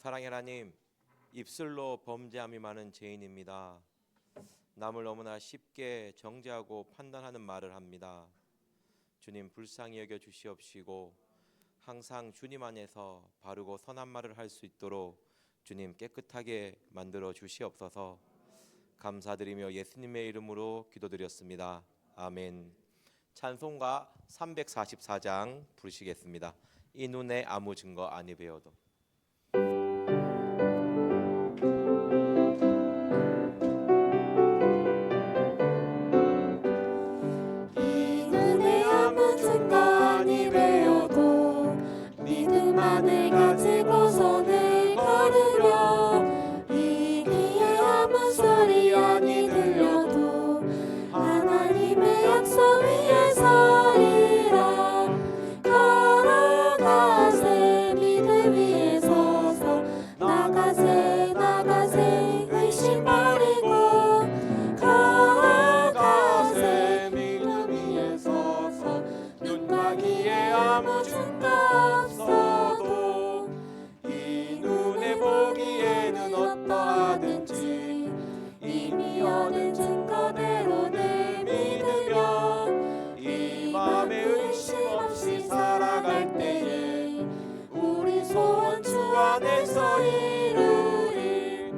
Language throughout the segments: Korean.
사랑의 하나님, 입술로 범죄함이 많은 죄인입니다. 남을 너무나 쉽게 정죄하고 판단하는 말을 합니다. 주님 불쌍히 여겨 주시옵시고 항상 주님 안에서 바르고 선한 말을 할 수 있도록 주님 깨끗하게 만들어 주시옵소서. 감사드리며 예수님의 이름으로 기도드렸습니다. 아멘. 찬송가 344장 부르시겠습니다. 이 눈에 아무 증거 아니 배워도. 이 눈에 아무 증거 아니 배워도 믿음만을 가지고서 내 걸으려 이 귀에 아무 소리 아니 들려도 하나님의 약속 위에 서리라. 걸어가세 믿음 위에 서서 나가세 나가세 의심 버리고 걸어가세 믿음 위에 서서 눈과 귀에 아무 증거 없어도 이 눈에 보기에는 어떠하든지 이미 얻은 증거대로 내 믿으며 이 맘에 의심 없이 살아갈 때에 우리 소원 주 안에서 이루리.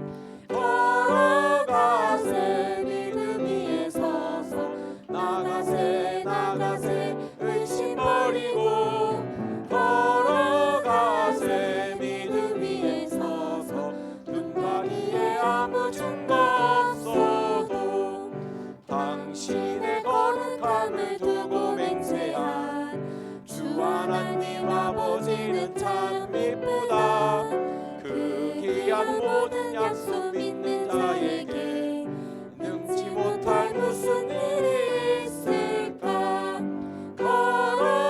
걸어가세 믿음 위에 서서 나가세 나가세 의심 버리고 걸어가세 믿음 위에 서서 눈과 귀에 아무 증거 없어도 당신의 거룩함을 두고 맹세한 주 하나님 아버지는 참 이쁘다. 그 귀한 모든 약속 믿는 자에게 능치 못할 무슨 일이 있을까.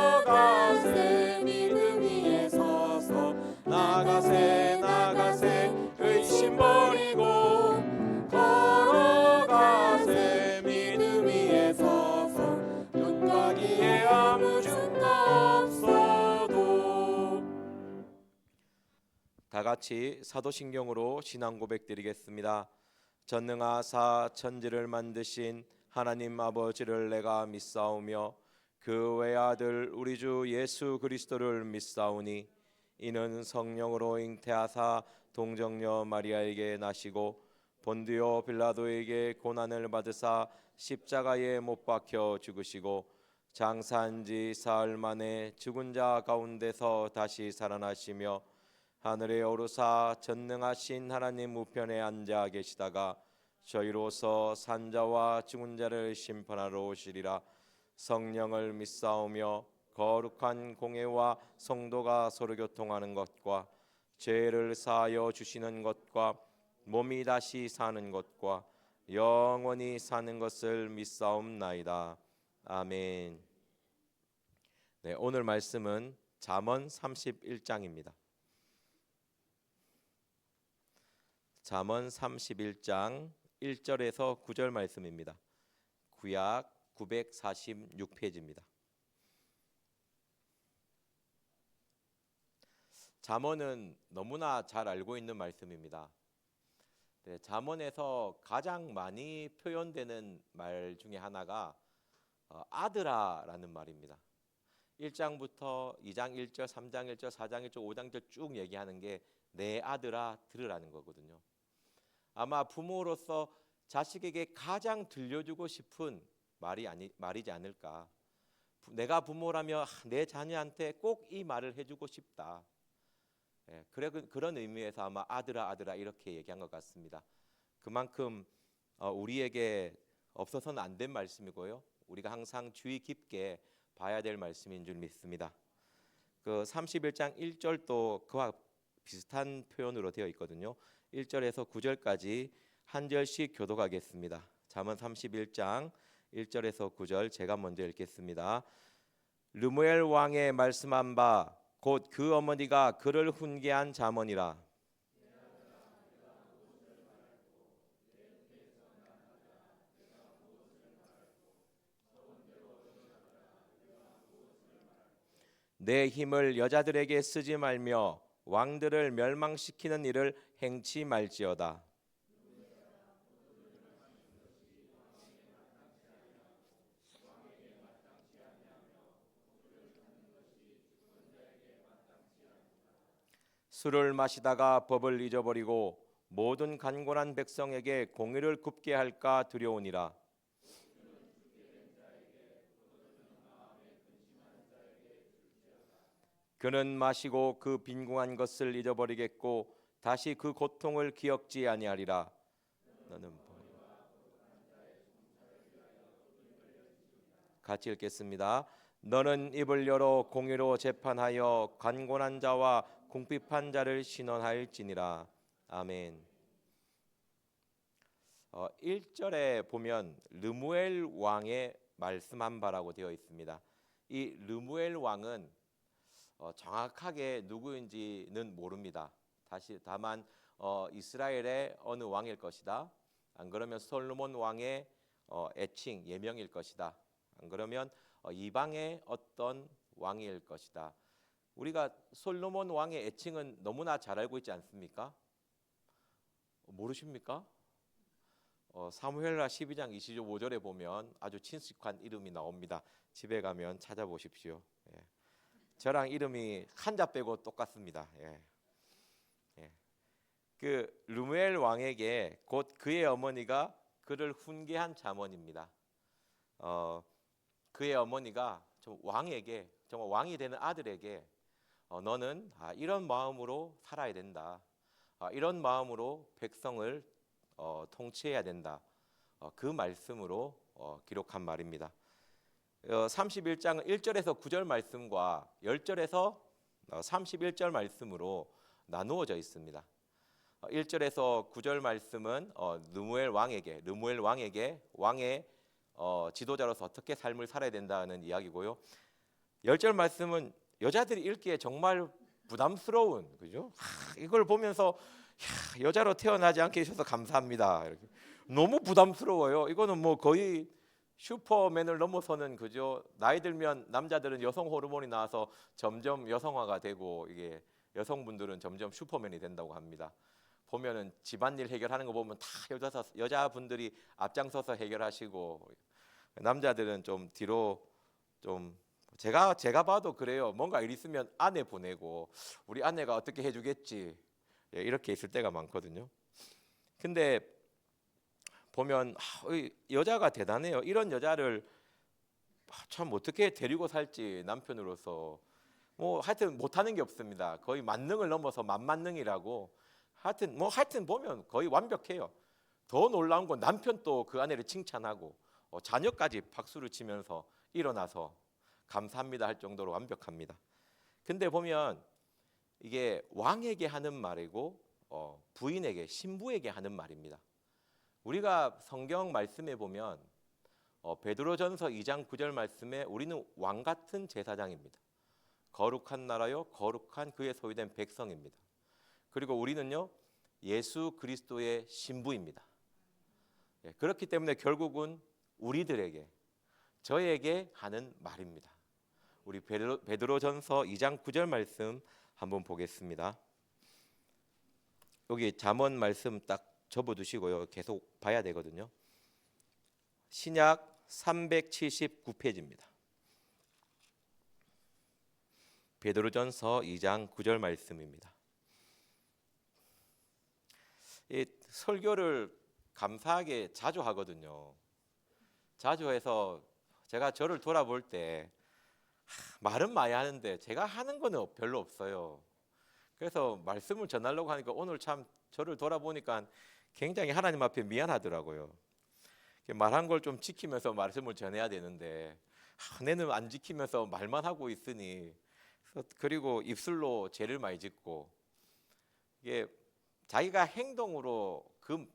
걸어가세 믿음 위에 서서 나가세 나가세 의심 버리고 걸어가세 믿음 위에 서서 눈과 귀에 아무 증거 없어도. 다 같이 사도신경으로 신앙 고백 드리겠습니다. 전능하사 천지를 만드신 하나님 아버지를 내가 믿사오며 그 외아들 우리 주 예수 그리스도를 믿사오니 이는 성령으로 잉태하사 동정녀 마리아에게 나시고 본디오 빌라도에게 고난을 받으사 십자가에 못 박혀 죽으시고 장사한 지 사흘 만에 죽은 자 가운데서 다시 살아나시며 하늘에 오르사 전능하신 하나님 우편에 앉아 계시다가 저희로서 산자와 죽은 자를 심판하러 오시리라. 성령을 믿사오며 거룩한 공회와 성도가 서로 교통하는 것과 죄를 사하여 주시는 것과 몸이 다시 사는 것과 영원히 사는 것을 믿사옵나이다. 아멘. 네, 오늘 말씀은 잠언 31장입니다. 잠언 31장 1절에서 9절 말씀입니다. 구약 946페이지입니다. 잠언은 너무나 잘 알고 있는 말씀입니다. 네, 잠언에서 가장 많이 표현되는 말 중에 하나가 아들아라는 말입니다. 1장부터 2장 1절, 3장 1절, 4장 1절, 5장 1절 쭉 얘기하는 게 내 아들아 들으라는 거거든요. 아마 부모로서 자식에게 가장 들려주고 싶은 말이지 않을까. 내가 부모라면 내 자녀한테 꼭 이 말을 해주고 싶다. 그런 의미에서 아마 아들아 아들아 이렇게 얘기한 것 같습니다. 그만큼 우리에게 없어서는 안 된 말씀이고요. 우리가 항상 주의 깊게 봐야 될 말씀인 줄 믿습니다. 그 31장 1절도 그와 비슷한 표현으로 되어 있거든요. 1절에서 9절까지 한 절씩 교독하겠습니다. 잠언 31장 1절에서 9절 제가 먼저 읽겠습니다. 르무엘 왕의 말씀한 바 곧 그 어머니가 그를 훈계한 잠언이라. 내 힘을 여자들에게 쓰지 말며 왕들을 멸망시키는 일을 행치 말지어다. 술을 마시다가 법을 잊어버리고 모든 간곤한 백성에게 공의를 굽게 할까 두려우니라. 그는 마시고 그 빈궁한 것을 잊어버리겠고 다시 그 고통을 기억지 아니하리라. 너는 같이 읽겠습니다. 너는 입을 열어 공의로 재판하여 간곤한 자와 궁핍한 자를 신원하일지니라. 아멘. 1절에 보면 르무엘 왕의 말씀한 바라고 되어 있습니다. 이 르무엘 왕은 정확하게 누구인지는 모릅니다. 다만 이스라엘의 어느 왕일 것이다. 안 그러면 솔로몬 왕의 애칭 예명일 것이다. 안 그러면 이방의 어떤 왕일 것이다. 우리가 솔로몬 왕의 애칭은 너무나 잘 알고 있지 않습니까? 모르십니까? 사무엘하 12장 25절에 보면 아주 친숙한 이름이 나옵니다. 집에 가면 찾아보십시오. 예. 저랑 이름이 한자 빼고 똑같습니다. 예. 예. 그 르무엘 왕에게 곧 그의 어머니가 그를 훈계한 자문입니다. 그의 어머니가 왕에게, 정말 왕이 되는 아들에게 너는 이런 마음으로 살아야 된다. 이런 마음으로 백성을 통치해야 된다. 그 말씀으로 기록한 말입니다. 31장은 1절에서 9절 말씀과 10절에서 31절 말씀으로 나누어져 있습니다. 1절에서 9절 말씀은 르무엘 왕에게 왕의 지도자로서 어떻게 삶을 살아야 된다는 이야기고요. 10절 말씀은 여자들이 읽기에 정말 부담스러운, 그죠? 이걸 보면서 여자로 태어나지 않게 해주셔서 감사합니다. 이렇게. 너무 부담스러워요. 이거는 뭐 거의 슈퍼맨을 넘어서는, 그죠? 나이 들면 남자들은 여성 호르몬이 나와서 점점 여성화가 되고 이게 여성분들은 점점 슈퍼맨이 된다고 합니다. 보면은 집안일 해결하는 거 보면 다 여자분들이 앞장서서 해결하시고 남자들은 좀 뒤로 좀 제가 봐도 그래요. 뭔가 일 있으면 아내 보내고 우리 아내가 어떻게 해주겠지 이렇게 있을 때가 많거든요. 근데 보면 여자가 대단해요. 이런 여자를 참 어떻게 데리고 살지 남편으로서 뭐 하여튼 못하는 게 없습니다. 거의 만능을 넘어서 만만능이라고 하여튼 보면 거의 완벽해요. 더 놀라운 건 남편도 그 아내를 칭찬하고 자녀까지 박수를 치면서 일어나서 감사합니다 할 정도로 완벽합니다. 근데 보면 이게 왕에게 하는 말이고 부인에게, 신부에게 하는 말입니다. 우리가 성경 말씀에 보면 베드로전서 2장 9절 말씀에 우리는 왕 같은 제사장입니다. 거룩한 나라요 거룩한 그의 소유된 백성입니다. 그리고 우리는요 예수 그리스도의 신부입니다. 그렇기 때문에 결국은 우리들에게, 저에게 하는 말입니다. 우리 베드로전서 2장 9절 말씀 한번 보겠습니다. 여기 잠언 말씀 딱 접어두시고요. 계속 봐야 되거든요. 신약 379페이지입니다. 베드로전서 2장 9절 말씀입니다. 이 설교를 감사하게 자주 하거든요. 자주 해서 제가 저를 돌아볼 때 말은 많이 하는데 제가 하는 거는 별로 없어요. 그래서 말씀을 전하려고 하니까 오늘 참 저를 돌아보니까 굉장히 하나님 앞에 미안하더라고요. 말한 걸 좀 지키면서 말씀을 전해야 되는데 내는 안 지키면서 말만 하고 있으니, 그리고 입술로 죄를 많이 짓고, 이게 자기가 행동으로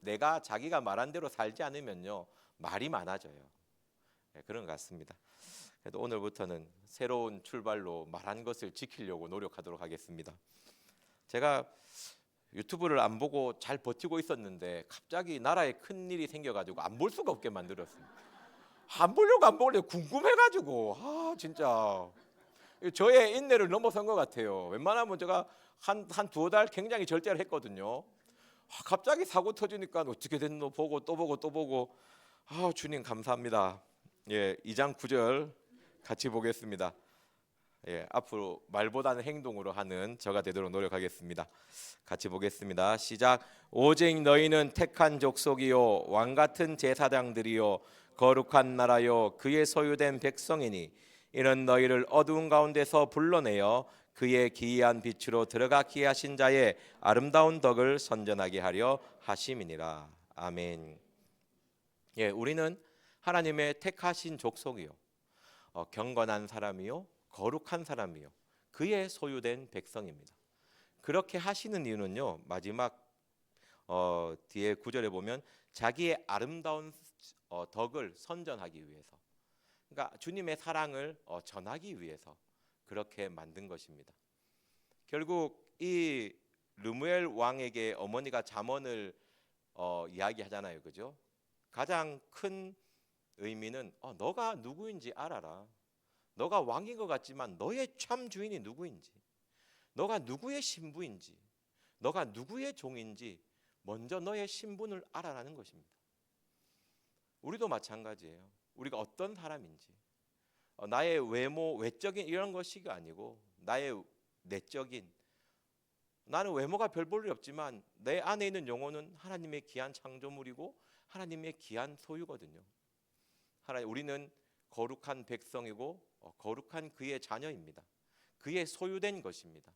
내가 자기가 말한 대로 살지 않으면요 말이 많아져요. 그런 것 같습니다. 그래도 오늘부터는 새로운 출발로 말한 것을 지키려고 노력하도록 하겠습니다. 제가 유튜브를 안 보고 잘 버티고 있었는데 갑자기 나라에 큰 일이 생겨가지고 안 볼 수가 없게 만들었습니다. 안 보려고 궁금해가지고 진짜 저의 인내를 넘어선 것 같아요. 웬만하면 제가 한 두어 달 굉장히 절제를 했거든요. 갑자기 사고 터지니까 어떻게 됐노 보고 또 보고 또 보고 주님 감사합니다. 2장 9절 같이 보겠습니다. 앞으로 말보다는 행동으로 하는 저가 되도록 노력하겠습니다. 같이 보겠습니다. 시작. 오직 너희는 택한 족속이요 왕 같은 제사장들이요 거룩한 나라요 그의 소유된 백성이니 이는 너희를 어두운 가운데서 불러내어 그의 기이한 빛으로 들어가게 하신 자의 아름다운 덕을 선전하게 하려 하심이니라. 아멘. 우리는 하나님의 택하신 족속이요 경건한 사람이요 거룩한 사람이요 그의 소유된 백성입니다. 그렇게 하시는 이유는요, 마지막 뒤에 구절에 보면 자기의 아름다운 덕을 선전하기 위해서, 그러니까 주님의 사랑을 전하기 위해서 그렇게 만든 것입니다. 결국 이 르무엘 왕에게 어머니가 잠언을 이야기하잖아요, 그죠? 가장 큰 의미는 너가 누구인지 알아라. 너가 왕인 것 같지만 너의 참 주인이 누구인지, 너가 누구의 신부인지, 너가 누구의 종인지 먼저 너의 신분을 알아라는 것입니다. 우리도 마찬가지예요. 우리가 어떤 사람인지, 나의 외모, 외적인 이런 것이 아니고 나의 내적인, 나는 외모가 별 볼 일 없지만 내 안에 있는 영혼은 하나님의 귀한 창조물이고 하나님의 귀한 소유거든요. 우리는 거룩한 백성이고 거룩한 그의 자녀입니다. 그의 소유된 것입니다.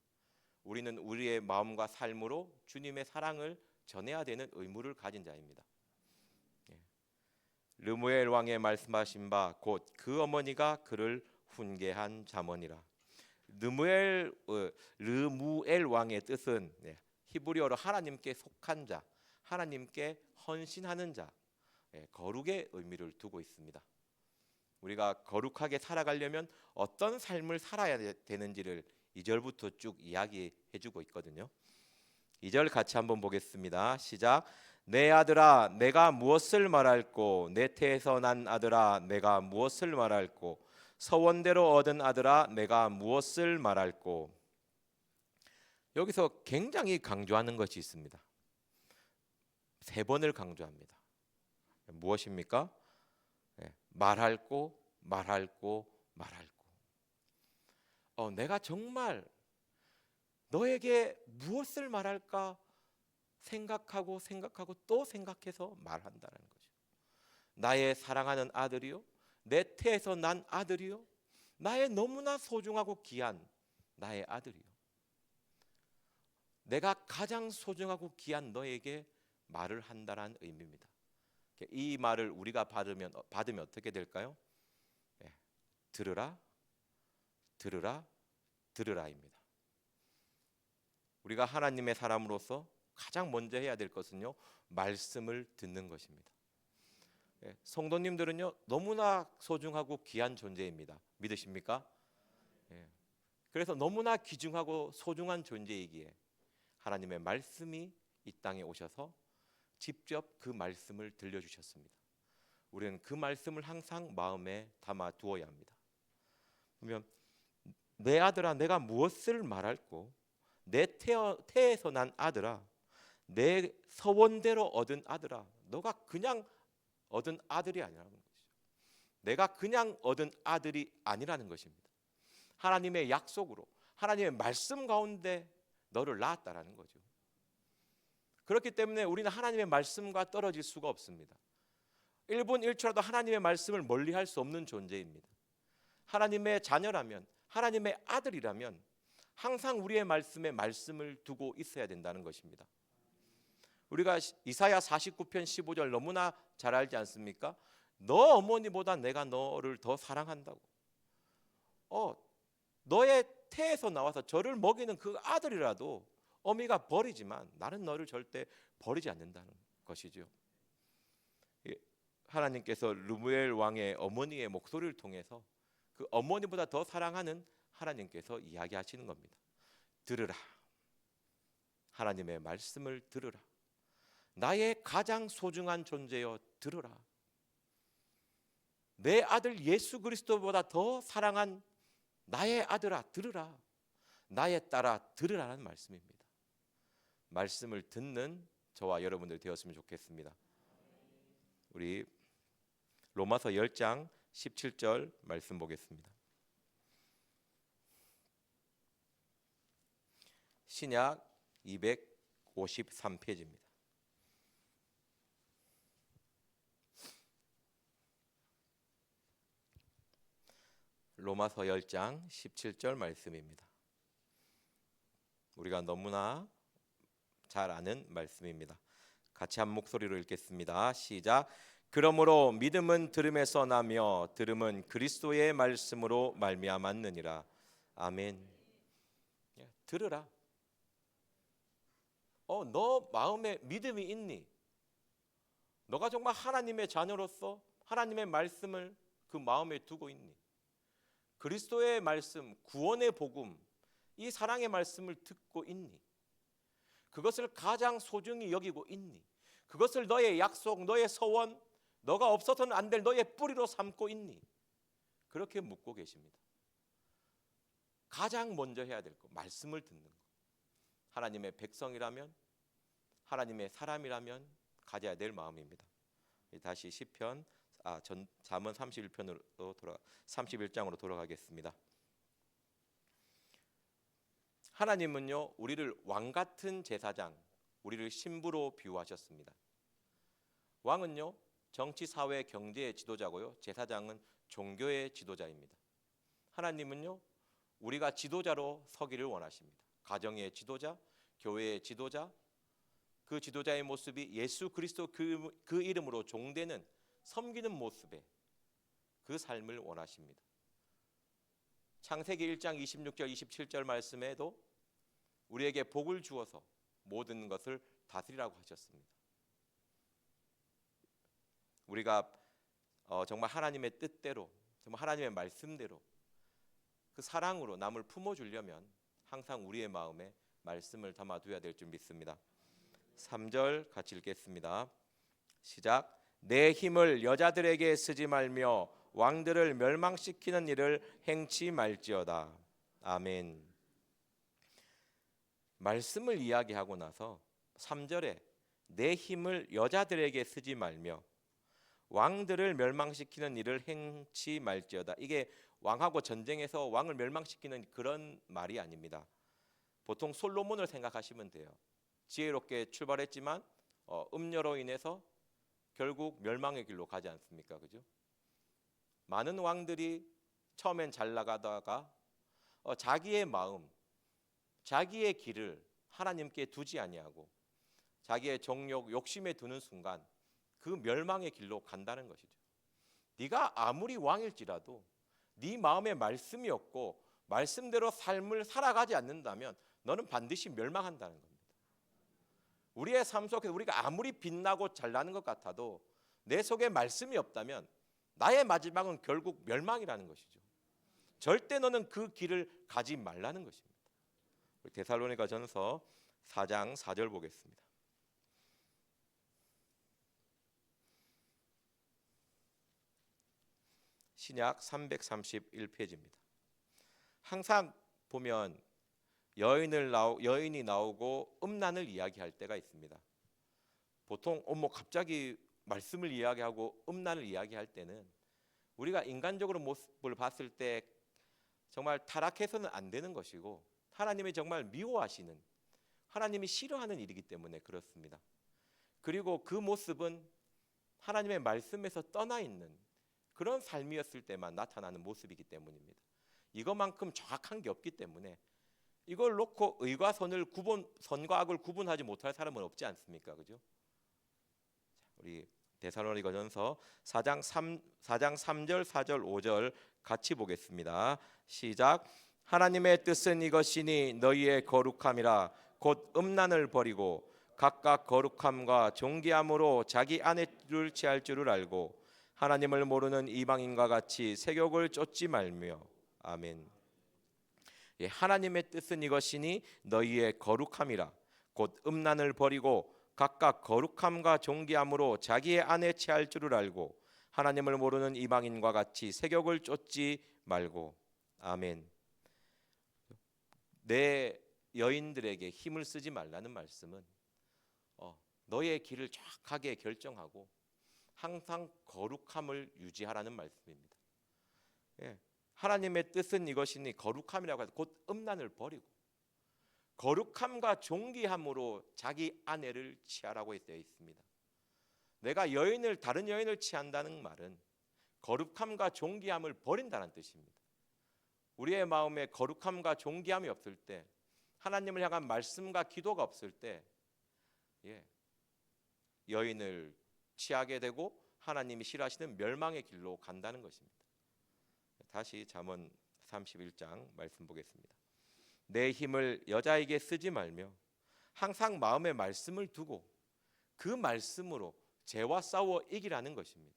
우리는 우리의 마음과 삶으로 주님의 사랑을 전해야 되는 의무를 가진 자입니다. 르무엘 왕의 말씀하신 바 곧 그 어머니가 그를 훈계한 잠언이라. 르무엘 왕의 뜻은 히브리어로 하나님께 속한 자, 하나님께 헌신하는 자, 거룩의 의미를 두고 있습니다. 우리가 거룩하게 살아가려면 어떤 삶을 살아야 되는지를 2절부터 쭉 이야기해주고 있거든요. 2절 같이 한번 보겠습니다. 시작. 내 아들아 내가 무엇을 말할꼬 내 태에서 난 아들아 내가 무엇을 말할꼬 서원대로 얻은 아들아 내가 무엇을 말할꼬. 여기서 굉장히 강조하는 것이 있습니다. 3번을 강조합니다. 무엇입니까? 말할꼬 말할꼬 말할꼬. 내가 정말 너에게 무엇을 말할까 생각하고 또 생각해서 말한다는 거죠. 나의 사랑하는 아들이요, 내 태에서 난 아들이요, 나의 너무나 소중하고 귀한 나의 아들이요, 내가 가장 소중하고 귀한 너에게 말을 한다는 의미입니다. 이 말을 우리가 받으면 어떻게 될까요? 들으라, 들으라, 들으라입니다. 우리가 하나님의 사람으로서 가장 먼저 해야 될 것은요, 말씀을 듣는 것입니다. 성도님들은요 너무나 소중하고 귀한 존재입니다. 믿으십니까? 그래서 너무나 귀중하고 소중한 존재이기에 하나님의 말씀이 이 땅에 오셔서 직접 그 말씀을 들려주셨습니다. 우리는 그 말씀을 항상 마음에 담아 두어야 합니다. 그러면 내 아들아 내가 무엇을 말할꼬 내 태에서 난 아들아 내 서원대로 얻은 아들아. 너가 그냥 얻은 아들이 아니라는 거죠. 내가 그냥 얻은 아들이 아니라는 것입니다. 하나님의 약속으로 하나님의 말씀 가운데 너를 낳았다라는 거죠. 그렇기 때문에 우리는 하나님의 말씀과 떨어질 수가 없습니다. 1분 1초라도 하나님의 말씀을 멀리할 수 없는 존재입니다. 하나님의 자녀라면, 하나님의 아들이라면 항상 우리의 말씀에 말씀을 두고 있어야 된다는 것입니다. 우리가 이사야 49편 15절 너무나 잘 알지 않습니까? 너 어머니보다 내가 너를 더 사랑한다고. 너의 태에서 나와서 저를 먹이는 그 아들이라도 어미가 버리지만 나는 너를 절대 버리지 않는다는 것이죠. 하나님께서 르무엘 왕의 어머니의 목소리를 통해서 그 어머니보다 더 사랑하는 하나님께서 이야기하시는 겁니다. 들으라. 하나님의 말씀을 들으라. 나의 가장 소중한 존재여 들으라. 내 아들 예수 그리스도보다 더 사랑한 나의 아들아 들으라. 나에 따라 들으라는 말씀입니다. 말씀을 듣는 저와 여러분들 되었으면 좋겠습니다. 우리 로마서 10장 17절 말씀 보겠습니다. 신약 253페이지입니다. 로마서 10장 17절 말씀입니다. 우리가 너무나 잘 아는 말씀입니다. 같이 한 목소리로 읽겠습니다. 시작. 그러므로 믿음은 들음에서 나며 들음은 그리스도의 말씀으로 말미암았느니라. 아멘. 들으라. 너 마음에 믿음이 있니? 너가 정말 하나님의 자녀로서 하나님의 말씀을 그 마음에 두고 있니? 그리스도의 말씀, 구원의 복음, 이 사랑의 말씀을 듣고 있니? 그것을 가장 소중히 여기고 있니? 그것을 너의 약속, 너의 서원, 너가 없어서는 안 될 너의 뿌리로 삼고 있니? 그렇게 묻고 계십니다. 가장 먼저 해야 될 것, 말씀을 듣는 것. 하나님의 백성이라면, 하나님의 사람이라면 가져야 될 마음입니다. 다시 시편 잠언 31장으로 돌아가겠습니다. 하나님은요, 우리를 왕 같은 제사장, 우리를 신부로 비유하셨습니다. 왕은요, 정치, 사회, 경제의 지도자고요, 제사장은 종교의 지도자입니다. 하나님은요, 우리가 지도자로 서기를 원하십니다. 가정의 지도자, 교회의 지도자, 그 지도자의 모습이 예수 그리스도 그 이름으로 종되는 섬기는 모습의 그 삶을 원하십니다. 창세기 1장 26절 27절 말씀에도 우리에게 복을 주어서 모든 것을 다스리라고 하셨습니다. 우리가 정말 하나님의 뜻대로, 정말 하나님의 말씀대로 그 사랑으로 남을 품어주려면 항상 우리의 마음에 말씀을 담아둬야 될 줄 믿습니다. 3절 같이 읽겠습니다. 시작. 내 힘을 여자들에게 쓰지 말며 왕들을 멸망시키는 일을 행치 말지어다. 아멘. 말씀을 이야기하고 나서 3절에 내 힘을 여자들에게 쓰지 말며 왕들을 멸망시키는 일을 행치 말지어다. 이게 왕하고 전쟁에서 왕을 멸망시키는 그런 말이 아닙니다. 보통 솔로몬을 생각하시면 돼요. 지혜롭게 출발했지만 음녀로 인해서 결국 멸망의 길로 가지 않습니까? 그죠? 많은 왕들이 처음엔 잘 나가다가 자기의 마음, 자기의 길을 하나님께 두지 아니하고 자기의 정욕, 욕심에 두는 순간 그 멸망의 길로 간다는 것이죠. 네가 아무리 왕일지라도 네 마음에 말씀이 없고 말씀대로 삶을 살아가지 않는다면 너는 반드시 멸망한다는 겁니다. 우리의 삶 속에서 우리가 아무리 빛나고 잘나는 것 같아도 내 속에 말씀이 없다면 나의 마지막은 결국 멸망이라는 것이죠. 절대 너는 그 길을 가지 말라는 것입니다. 데살로니가전서 4장 4절 보겠습니다. 신약 331페이지입니다. 항상 보면 여인이 나오고 음란을 이야기할 때가 있습니다. 보통 갑자기 말씀을 이야기하고 음란을 이야기할 때는 우리가 인간적으로 모습을 봤을 때 정말 타락해서는 안 되는 것이고 하나님이 정말 미워하시는, 하나님이 싫어하는 일이기 때문에 그렇습니다. 그리고 그 모습은 하나님의 말씀에서 떠나 있는 그런 삶이었을 때만 나타나는 모습이기 때문입니다. 이것만큼 정확한 게 없기 때문에 이걸 놓고 의와 선과 악을 구분하지 못할 사람은 없지 않습니까? 그죠? 우리 데살로니가전서 4장 3절, 4절, 5절 같이 보겠습니다. 시작. 하나님의 뜻은 이것이니 너희의 거룩함이라 곧 음란을 버리고 각각 거룩함과 존귀함으로 자기 아내를 취할 줄을 알고 하나님을 모르는 이방인과 같이 세욕을 쫓지 말며. 아멘. 하나님의 뜻은 이것이니 너희의 거룩함이라 곧 음란을 버리고 각각 거룩함과 존귀함으로 자기의 아내 취할 줄을 알고 하나님을 모르는 이방인과 같이 세욕을 쫓지 말고. 아멘. 내 여인들에게 힘을 쓰지 말라는 말씀은 너의 길을 정확하게 결정하고 항상 거룩함을 유지하라는 말씀입니다. 예, 하나님의 뜻은 이것이니 거룩함이라고 해서 곧 음란을 버리고 거룩함과 존귀함으로 자기 아내를 취하라고 되어 있습니다. 내가 다른 여인을 취한다는 말은 거룩함과 존귀함을 버린다는 뜻입니다. 우리의 마음에 거룩함과 존귀함이 없을 때, 하나님을 향한 말씀과 기도가 없을 때 여인을 취하게 되고 하나님이 싫어하시는 멸망의 길로 간다는 것입니다. 다시 잠언 31장 말씀 보겠습니다. 내 힘을 여자에게 쓰지 말며 항상 마음에 말씀을 두고 그 말씀으로 죄와 싸워 이기라는 것입니다.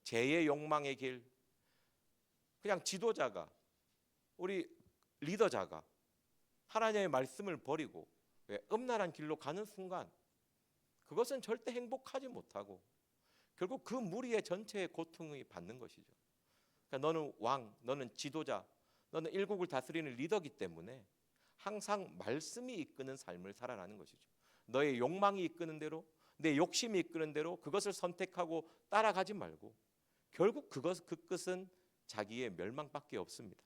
죄의 욕망의 길, 그냥 지도자가, 우리 리더자가 하나님의 말씀을 버리고 음란한 길로 가는 순간 그것은 절대 행복하지 못하고 결국 그 무리의 전체의 고통을 받는 것이죠. 그러니까 너는 왕, 너는 지도자, 너는 일국을 다스리는 리더기 때문에 항상 말씀이 이끄는 삶을 살아가는 것이죠. 너의 욕망이 이끄는 대로, 내 욕심이 이끄는 대로 그것을 선택하고 따라가지 말고 결국 그 끝은 자기의 멸망밖에 없습니다.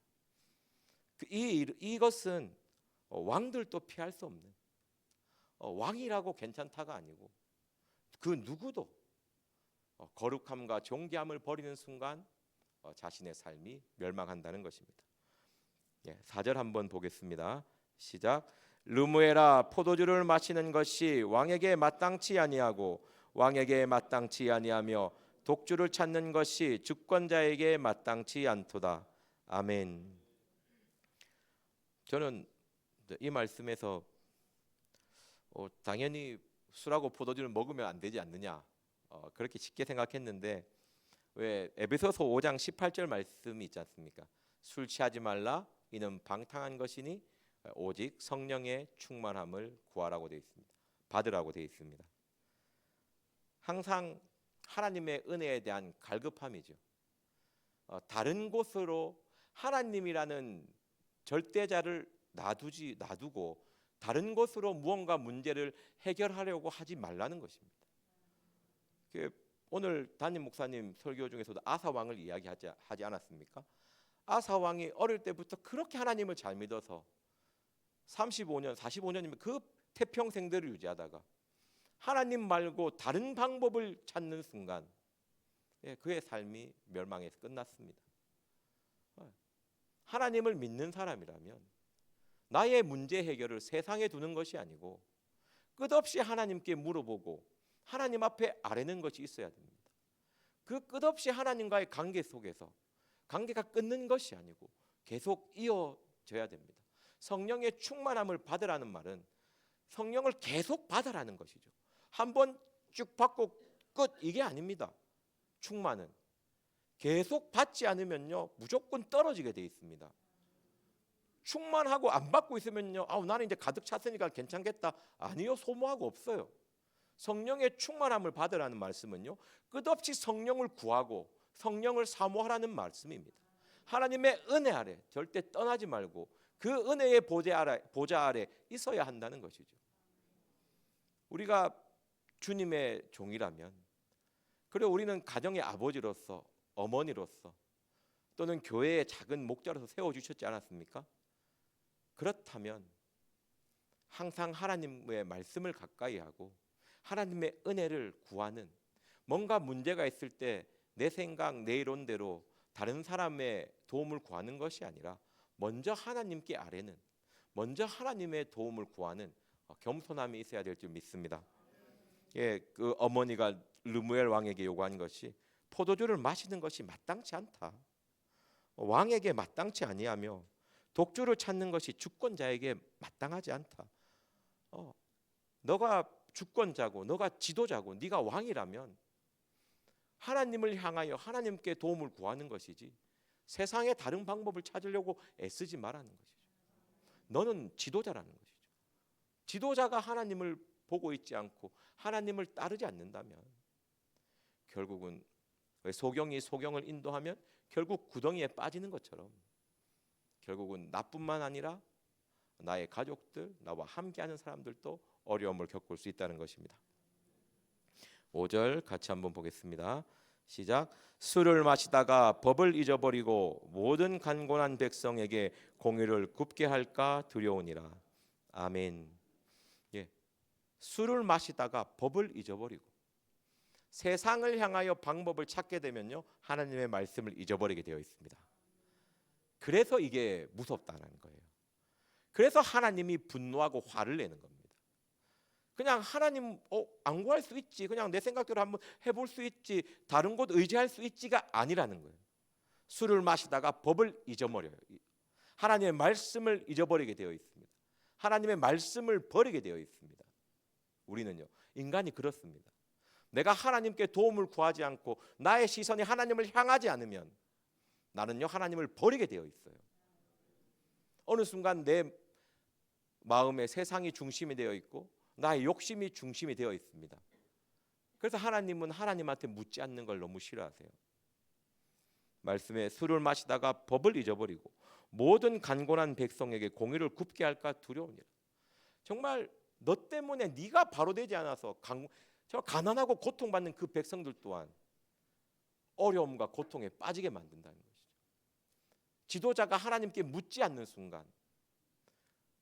이것은 왕들도 피할 수 없는, 왕이라고 괜찮다가 아니고 그 누구도 거룩함과 존귀함을 버리는 순간 자신의 삶이 멸망한다는 것입니다. 4절 한번 보겠습니다. 시작. 르무엘아, 포도주를 마시는 것이 왕에게 마땅치 아니하고 왕에게 마땅치 아니하며 독주를 찾는 것이 주권자에게 마땅치 않도다. 아멘. 저는 이 말씀에서 당연히 술하고 포도주를 먹으면 안 되지 않느냐, 그렇게 쉽게 생각했는데 왜 에베소서 5장 18절 말씀이 있지 않습니까? 술 취하지 말라, 이는 방탕한 것이니 오직 성령의 충만함을 구하라고 되어 있습니다. 받으라고 되어 있습니다. 항상 하나님의 은혜에 대한 갈급함이죠. 다른 곳으로 하나님이라는 절대자를 놔두고 다른 곳으로 무언가 문제를 해결하려고 하지 말라는 것입니다. 오늘 담임 목사님 설교 중에서도 아사 왕을 이야기하지 않았습니까? 아사 왕이 어릴 때부터 그렇게 하나님을 잘 믿어서 35년, 45년이면 그 태평생대를 유지하다가 하나님 말고 다른 방법을 찾는 순간 그의 삶이 멸망해서 끝났습니다. 하나님을 믿는 사람이라면 나의 문제 해결을 세상에 두는 것이 아니고 끝없이 하나님께 물어보고 하나님 앞에 아뢰는 것이 있어야 됩니다. 그 끝없이 하나님과의 관계 속에서 관계가 끊는 것이 아니고 계속 이어져야 됩니다. 성령의 충만함을 받으라는 말은 성령을 계속 받으라는 것이죠. 한번 쭉 받고 끝, 이게 아닙니다. 충만은 계속 받지 않으면요 무조건 떨어지게 돼 있습니다. 충만하고 안 받고 있으면요, 나는 이제 가득 찼으니까 괜찮겠다. 아니요, 소모하고 없어요. 성령의 충만함을 받으라는 말씀은요, 끝없이 성령을 구하고 성령을 사모하라는 말씀입니다. 하나님의 은혜 아래 절대 떠나지 말고 그 은혜의 보좌 아래 있어야 한다는 것이죠. 우리가 주님의 종이라면, 그리고 우리는 가정의 아버지로서, 어머니로서, 또는 교회의 작은 목자로서 세워주셨지 않았습니까? 그렇다면 항상 하나님의 말씀을 가까이 하고 하나님의 은혜를 구하는, 뭔가 문제가 있을 때 내 생각, 내 이론대로 다른 사람의 도움을 구하는 것이 아니라 먼저 하나님께 아뢰는, 먼저 하나님의 도움을 구하는 겸손함이 있어야 될 줄 믿습니다. 그 어머니가 르무엘 왕에게 요구한 것이 포도주를 마시는 것이 마땅치 않다. 왕에게 마땅치 아니하며 독주를 찾는 것이 주권자에게 마땅하지 않다. 너가 주권자고 너가 지도자고 네가 왕이라면 하나님을 향하여 하나님께 도움을 구하는 것이지 세상의 다른 방법을 찾으려고 애쓰지 말라는 것이죠. 너는 지도자라는 것이죠. 지도자가 하나님을 보고 있지 않고 하나님을 따르지 않는다면 결국은 소경이 소경을 인도하면 결국 구덩이에 빠지는 것처럼 결국은 나뿐만 아니라 나의 가족들, 나와 함께하는 사람들도 어려움을 겪을 수 있다는 것입니다. 5절 같이 한번 보겠습니다. 시작. 술을 마시다가 법을 잊어버리고 모든 간곤한 백성에게 공의를 굽게 할까 두려우니라. 아멘. 예, 술을 마시다가 법을 잊어버리고 세상을 향하여 방법을 찾게 되면요, 하나님의 말씀을 잊어버리게 되어 있습니다. 그래서 이게 무섭다는 거예요. 그래서 하나님이 분노하고 화를 내는 겁니다. 그냥 하나님 안 구할 수 있지, 그냥 내 생각대로 한번 해볼 수 있지, 다른 곳 의지할 수 있지가 아니라는 거예요. 술을 마시다가 법을 잊어버려요. 하나님의 말씀을 잊어버리게 되어 있습니다. 하나님의 말씀을 버리게 되어 있습니다. 우리는요, 인간이 그렇습니다. 내가 하나님께 도움을 구하지 않고 나의 시선이 하나님을 향하지 않으면 나는요, 하나님을 버리게 되어 있어요. 어느 순간 내 마음에 세상이 중심이 되어 있고 나의 욕심이 중심이 되어 있습니다. 그래서 하나님은 하나님한테 묻지 않는 걸 너무 싫어하세요. 말씀에 술을 마시다가 법을 잊어버리고 모든 간곤한 백성에게 공의를 굽게 할까 두려우니라. 정말 너 때문에 네가 바로 되지 않아서 저 가난하고 고통받는 그 백성들 또한 어려움과 고통에 빠지게 만든다는 것이죠. 지도자가 하나님께 묻지 않는 순간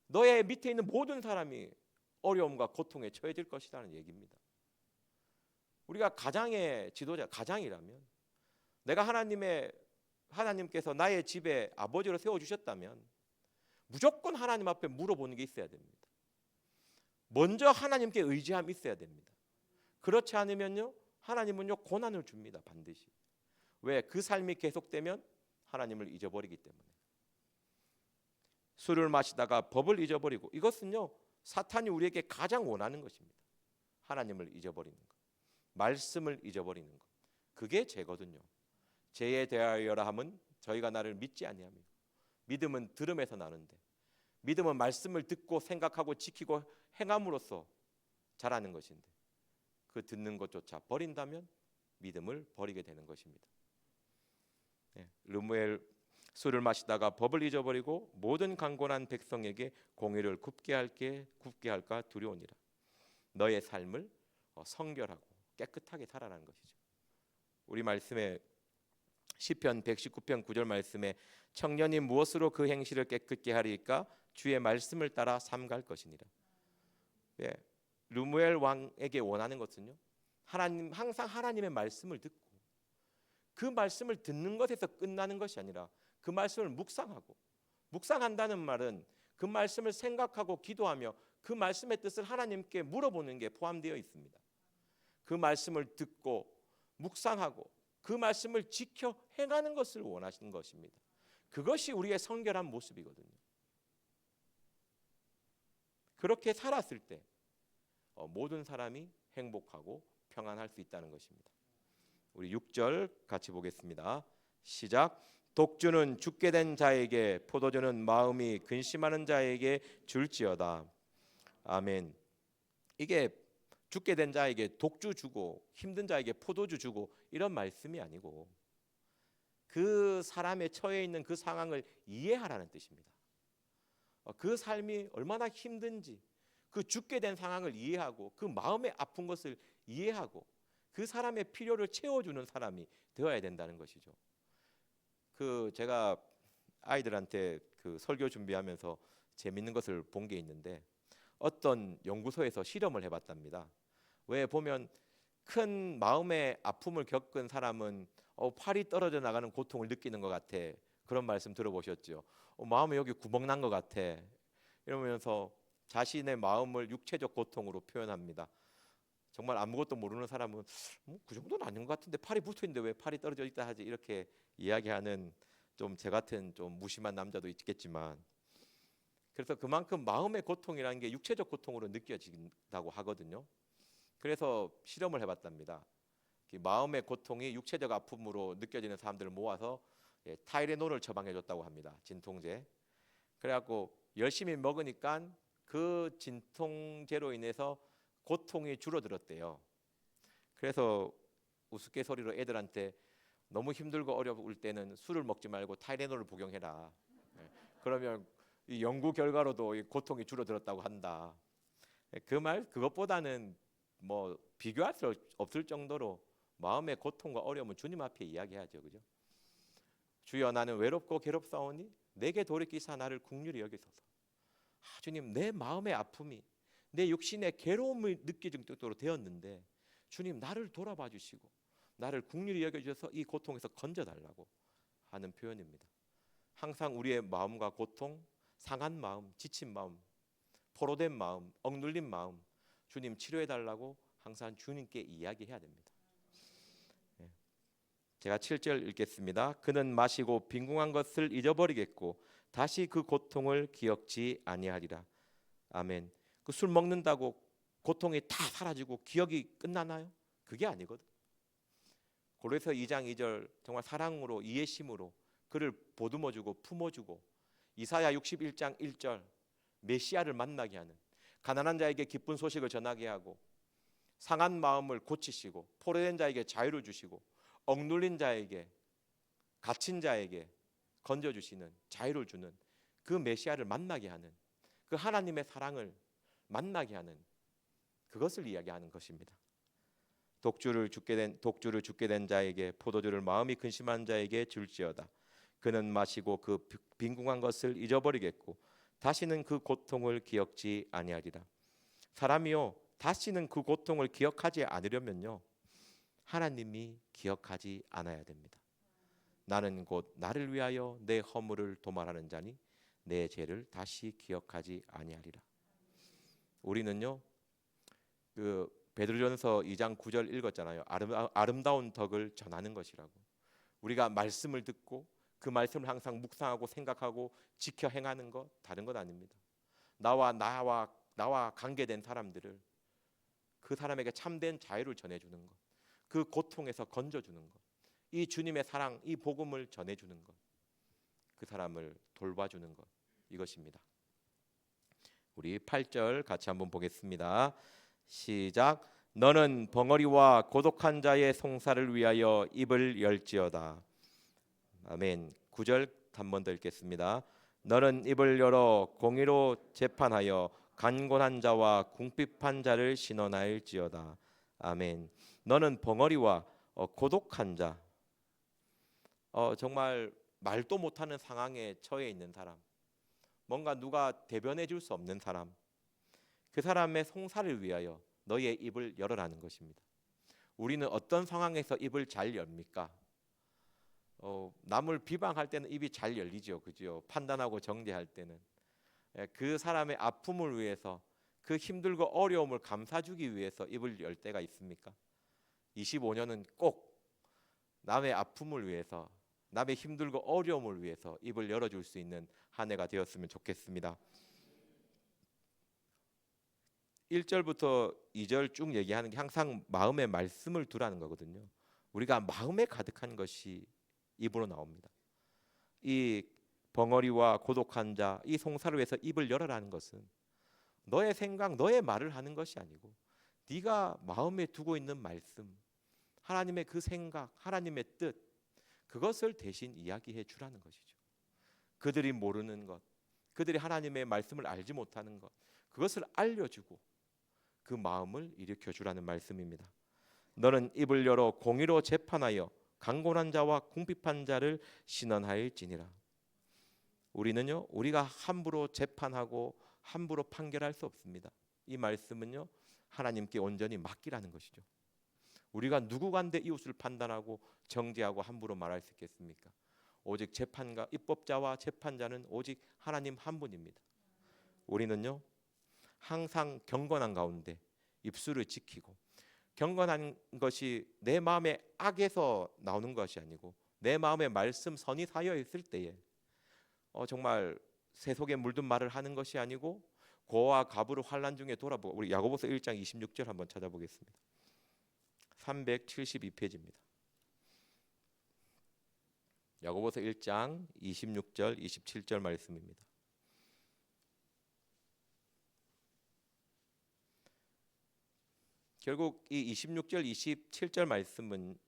너의 밑에 있는 모든 사람이 어려움과 고통에 처해질 것이라는 얘기입니다. 우리가 가장의 지도자, 가장이라면 내가 하나님께서 나의 집에 아버지로 세워주셨다면 무조건 하나님 앞에 물어보는 게 있어야 됩니다. 먼저 하나님께 의지함이 있어야 됩니다. 그렇지 않으면요, 하나님은요 고난을 줍니다. 반드시. 왜? 그 삶이 계속되면 하나님을 잊어버리기 때문에. 술을 마시다가 법을 잊어버리고, 이것은요 사탄이 우리에게 가장 원하는 것입니다. 하나님을 잊어버리는 것, 말씀을 잊어버리는 것. 그게 죄거든요. 죄에 대하여라 함은 저희가 나를 믿지 아니하며, 믿음은 들음에서 나는데, 믿음은 말씀을 듣고 생각하고 지키고 행함으로써 자라는 것인데, 그 듣는 것조차 버린다면 믿음을 버리게 되는 것입니다. 르무엘 술을 마시다가 법을 잊어버리고 모든 강곤한 백성에게 공의를 굽게 할까 두려우니라. 너의 삶을 성결하고 깨끗하게 살아라는 것이죠. 우리 말씀에 시편 119편 9절 말씀에 청년이 무엇으로 그 행실을 깨끗게 하리까? 주의 말씀을 따라 삼갈 것이니라. 르무엘 왕에게 원하는 것은요, 항상 하나님의 말씀을 듣고 그 말씀을 듣는 것에서 끝나는 것이 아니라 그 말씀을 묵상한다는 말은 그 말씀을 생각하고 기도하며 그 말씀의 뜻을 하나님께 물어보는 게 포함되어 있습니다. 그 말씀을 듣고 묵상하고 그 말씀을 지켜 행하는 것을 원하시는 것입니다. 그것이 우리의 성결한 모습이거든요. 그렇게 살았을 때 모든 사람이 행복하고 평안할 수 있다는 것입니다. 우리 6절 같이 보겠습니다. 시작. 독주는 죽게 된 자에게, 포도주는 마음이 근심하는 자에게 줄지어다. 아멘. 이게 죽게 된 자에게 독주 주고 힘든 자에게 포도주 주고 이런 말씀이 아니고 그 사람의 처해 있는 그 상황을 이해하라는 뜻입니다. 그 삶이 얼마나 힘든지 그 죽게 된 상황을 이해하고 그 마음의 아픈 것을 이해하고 그 사람의 필요를 채워주는 사람이 되어야 된다는 것이죠. 제가 아이들한테 설교 준비하면서 재밌는 것을 본 게 있는데, 어떤 연구소에서 실험을 해봤답니다. 왜 보면 큰 마음의 아픔을 겪은 사람은 팔이 떨어져 나가는 고통을 느끼는 것 같아. 그런 말씀 들어보셨죠? 마음에 여기 구멍 난 것 같아. 이러면서 자신의 마음을 육체적 고통으로 표현합니다. 정말 아무것도 모르는 사람은 그 정도는 아닌 것 같은데 팔이 붙어 있는데 왜 팔이 떨어져 있다 하지, 이렇게 이야기하는 좀 제 같은 좀 무심한 남자도 있겠지만, 그래서 그만큼 마음의 고통이라는 게 육체적 고통으로 느껴진다고 하거든요. 그래서 실험을 해봤답니다. 마음의 고통이 육체적 아픔으로 느껴지는 사람들을 모아서 타이레놀을 처방해줬다고 합니다. 진통제. 그래갖고 열심히 먹으니까 그 진통제로 인해서 고통이 줄어들었대요. 그래서 우스갯소리로 애들한테 너무 힘들고 어려울 때는 술을 먹지 말고 타이레놀을 복용해라. 그러면 이 연구 결과로도 이 고통이 줄어들었다고 한다. 그 말 그것보다는 뭐 비교할 수 없을 정도로 마음의 고통과 어려움을 주님 앞에 이야기하죠, 그죠? 주여 나는 외롭고 괴롭사오니 내게 돌이키사 나를 긍휼히 여기소서. 주님 내 마음의 아픔이 내 육신의 괴로움을 느끼는 정도로 되었는데 주님 나를 돌아봐 주시고 나를 긍휼히 여겨주셔서 이 고통에서 건져달라고 하는 표현입니다. 항상 우리의 마음과 고통, 상한 마음, 지친 마음, 포로된 마음, 억눌린 마음 주님 치료해달라고 항상 주님께 이야기해야 됩니다. 제가 7절 읽겠습니다. 그는 마시고 빈궁한 것을 잊어버리겠고 다시 그 고통을 기억지 아니하리라. 아멘. 그 술 먹는다고 고통이 다 사라지고 기억이 끝나나요? 그게 아니거든. 고린도서 2장 2절 정말 사랑으로 이해심으로 그를 보듬어주고 품어주고 이사야 61장 1절 메시아를 만나게 하는 가난한 자에게 기쁜 소식을 전하게 하고 상한 마음을 고치시고 포로된 자에게 자유를 주시고 억눌린 자에게 갇힌 자에게 건져주시는 자유를 주는 그 메시아를 만나게 하는 그 하나님의 사랑을 만나게 하는 그것을 이야기하는 것입니다. 독주를 죽게 된 자에게 포도주를 마음이 근심한 자에게 줄지어다. 그는 마시고 그 빈궁한 것을 잊어버리겠고 다시는 그 고통을 기억지 아니하리라. 사람이요 다시는 그 고통을 기억하지 않으려면요 하나님이 기억하지 않아야 됩니다. 나는 곧 나를 위하여 내 허물을 도말하는 자니 내 죄를 다시 기억하지 아니하리라. 우리는요 그 베드로전서 2장 9절 읽었잖아요. 아름다운 덕을 전하는 것이라고. 우리가 말씀을 듣고 그 말씀을 항상 묵상하고 생각하고 지켜 행하는 것 다른 것 아닙니다. 나와 관계된 사람들을 그 사람에게 참된 자유를 전해주는 것, 그 고통에서 건져주는 것, 이 주님의 사랑, 이 복음을 전해주는 것, 그 사람을 돌봐주는 것 이것입니다. 우리 8절 같이 한번 보겠습니다. 시작. 너는 벙어리와 고독한 자의 송사를 위하여 입을 열지어다. 아멘. 9절 한 번 더 읽겠습니다. 너는 입을 열어 공의로 재판하여 간곤한 자와 궁핍한 자를 신원하일지어다. 아멘. 너는 벙어리와 고독한 자, 정말 말도 못하는 상황에 처해 있는 사람, 뭔가 누가 대변해 줄 수 없는 사람, 그 사람의 송사를 위하여 너의 입을 열어라는 것입니다. 우리는 어떤 상황에서 입을 잘 엽니까? 남을 비방할 때는 입이 잘 열리죠, 그죠? 판단하고 정죄할 때는 그 사람의 아픔을 위해서 그 힘들고 어려움을 감싸주기 위해서 입을 열 때가 있습니까? 25년은 꼭 남의 아픔을 위해서 남의 힘들고 어려움을 위해서 입을 열어줄 수 있는 한 해가 되었으면 좋겠습니다. 1절부터 2절 쭉 얘기하는 게 항상 마음에 말씀을 두라는 거거든요. 우리가 마음에 가득한 것이 입으로 나옵니다. 이 벙어리와 고독한 자, 이 송사를 위해서 입을 열어라는 것은 너의 생각, 너의 말을 하는 것이 아니고 네가 마음에 두고 있는 말씀, 하나님의 그 생각, 하나님의 뜻, 그것을 대신 이야기해 주라는 것이죠. 그들이 모르는 것, 그들이 하나님의 말씀을 알지 못하는 것, 그것을 알려주고 그 마음을 일으켜 주라는 말씀입니다. 너는 입을 열어 공의로 재판하여 강곤한 자와 궁핍한 자를 신원하일지니라. 우리는요, 우리가 함부로 재판하고 함부로 판결할 수 없습니다. 이 말씀은요, 하나님께 온전히 맡기라는 것이죠. 우리가 누구간데 이웃을 판단하고 정죄하고 함부로 말할 수 있겠습니까? 오직 재판가, 입법자와 재판자는 오직 하나님 한 분입니다. 우리는요, 항상 경건한 가운데 입술을 지키고, 경건한 것이 내 마음의 악에서 나오는 것이 아니고 내 마음의 말씀 선이 사여 있을 때에 정말 새 속에 물든 말을 하는 것이 아니고 고와 가부를 환난 중에 돌아보고, 우리 야고보서 1장 26절 한번 찾아보겠습니다. 372페이지입니다. 야고보서 1장 26절 27절 말씀입니다. 결국 이 26절 27절 말씀은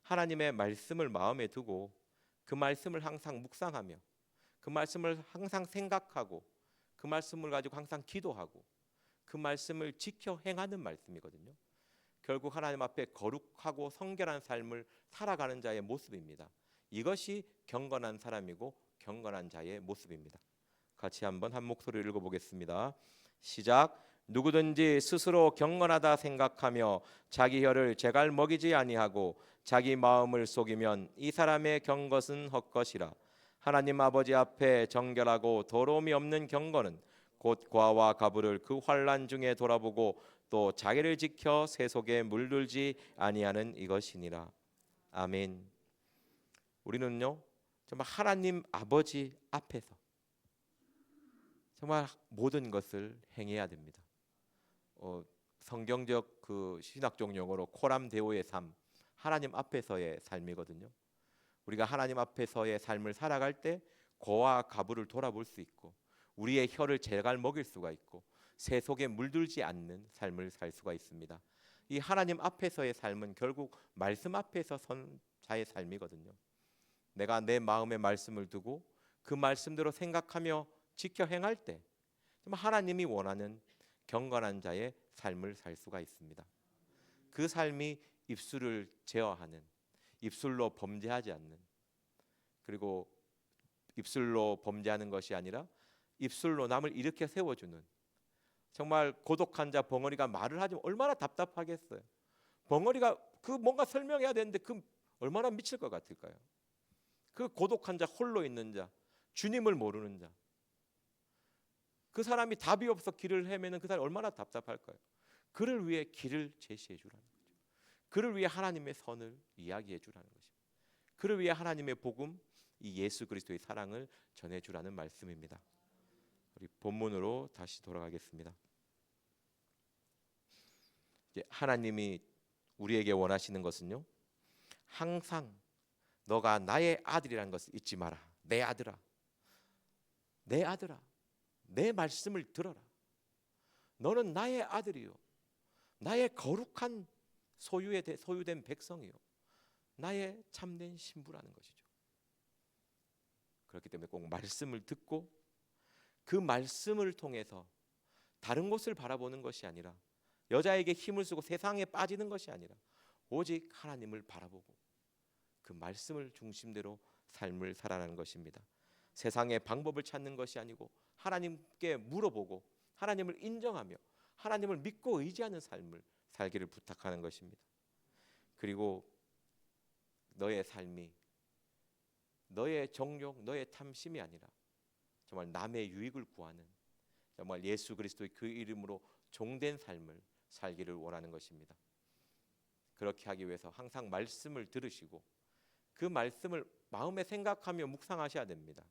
하나님의 말씀을 마음에 두고 그 말씀을 항상 묵상하며 그 말씀을 항상 생각하고 그 말씀을 가지고 항상 기도하고 그 말씀을 지켜 행하는 말씀이거든요. 결국 하나님 앞에 거룩하고 성결한 삶을 살아가는 자의 모습입니다. 이것이 경건한 사람이고 경건한 자의 모습입니다. 같이 한번 한 목소리로 읽어보겠습니다. 시작. 누구든지 스스로 경건하다 생각하며 자기 혀를 제갈 먹이지 아니하고 자기 마음을 속이면 이 사람의 경것은 헛것이라. 하나님 아버지 앞에 정결하고 더러움이 없는 경건은 곧 과와 가부를 그 환난 중에 돌아보고 또 자기를 지켜 새 속에 물들지 아니하는 이것이니라. 아멘. 우리는요 정말 하나님 아버지 앞에서 정말 모든 것을 행해야 됩니다. 성경적 그 신학적 용어로 코람 데오의 삶, 하나님 앞에서의 삶이거든요. 우리가 하나님 앞에서의 삶을 살아갈 때 고와 가부를 돌아볼 수 있고 우리의 혀를 제갈 먹일 수가 있고 새 속에 물들지 않는 삶을 살 수가 있습니다. 이 하나님 앞에서의 삶은 결국 말씀 앞에서 선 자의 삶이거든요. 내가 내 마음에 말씀을 두고 그 말씀대로 생각하며 지켜 행할 때 하나님이 원하는 경건한 자의 삶을 살 수가 있습니다. 그 삶이 입술을 제어하는, 입술로 범죄하지 않는, 그리고 입술로 범죄하는 것이 아니라 입술로 남을 일으켜 세워주는, 정말 고독한 자 벙어리가 말을 하지 얼마나 답답하겠어요. 벙어리가 그 뭔가 설명해야 되는데 그 얼마나 미칠 것 같을까요? 그 고독한 자, 홀로 있는 자, 주님을 모르는 자, 그 사람이 답이 없어 길을 헤매는 그 사람이 얼마나 답답할까요? 그를 위해 길을 제시해 주라는 거죠. 그를 위해 하나님의 선을 이야기해 주라는 것입니다. 그를 위해 하나님의 복음, 이 예수 그리스도의 사랑을 전해 주라는 말씀입니다. 우리 본문으로 다시 돌아가겠습니다. 이제 하나님이 우리에게 원하시는 것은요, 항상 너가 나의 아들이라는 것을 잊지 마라. 내 아들아, 내 아들아, 내 말씀을 들어라. 너는 나의 아들이요, 나의 거룩한 소유된 백성이요, 나의 참된 신부라는 것이죠. 그렇기 때문에 꼭 말씀을 듣고 그 말씀을 통해서 다른 곳을 바라보는 것이 아니라, 여자에게 힘을 쓰고 세상에 빠지는 것이 아니라 오직 하나님을 바라보고 그 말씀을 중심대로 삶을 살아가는 것입니다. 세상의 방법을 찾는 것이 아니고 하나님께 물어보고 하나님을 인정하며 하나님을 믿고 의지하는 삶을 살기를 부탁하는 것입니다. 그리고 너의 삶이 너의 정욕, 너의 탐심이 아니라 정말 남의 유익을 구하는, 정말 예수 그리스도의 그 이름으로 종된 삶을 살기를 원하는 것입니다. 그렇게 하기 위해서 항상 말씀을 들으시고 그 말씀을 마음에 생각하며 묵상하셔야 됩니다.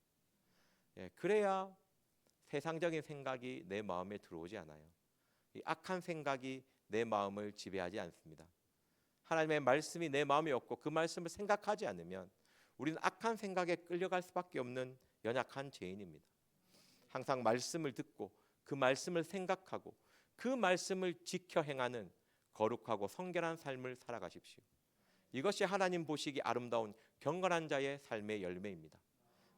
그래야 세상적인 생각이 내 마음에 들어오지 않아요. 이 악한 생각이 내 마음을 지배하지 않습니다. 하나님의 말씀이 내 마음에 없고 그 말씀을 생각하지 않으면 우리는 악한 생각에 끌려갈 수밖에 없는 연약한 죄인입니다. 항상 말씀을 듣고 그 말씀을 생각하고 그 말씀을 지켜 행하는 거룩하고 성결한 삶을 살아가십시오. 이것이 하나님 보시기 아름다운 경건한 자의 삶의 열매입니다.